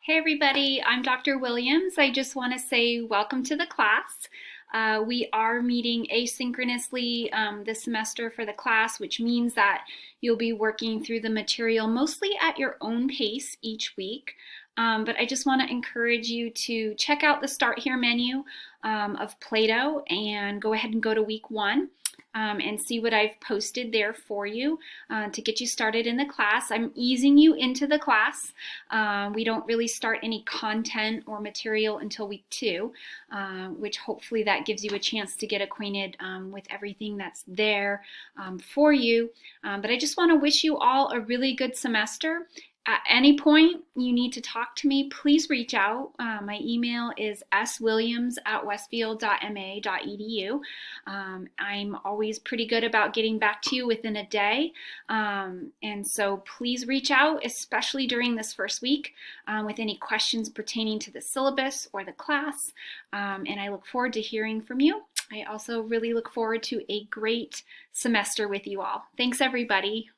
Hey everybody, I'm Dr. Williams. I just want to say welcome to the class. We are meeting asynchronously this semester for the class, which means that you'll be working through the material mostly at your own pace each week. But I just want to encourage you to check out the Start Here menu of Plato and go ahead and go to week one. And see what I've posted there for you to get you started in the class. I'm easing you into the class. We don't really start any content or material until week two, which hopefully that gives you a chance to get acquainted with everything that's there for you. But I just want to wish you all a really good semester. At any point you need to talk to me, please reach out. My email is swilliams@westfield.ma.edu. I'm always pretty good about getting back to you within a day. And so please reach out, especially during this first week, with any questions pertaining to the syllabus or the class. And I look forward to hearing from you. I also really look forward to a great semester with you all. Thanks, everybody.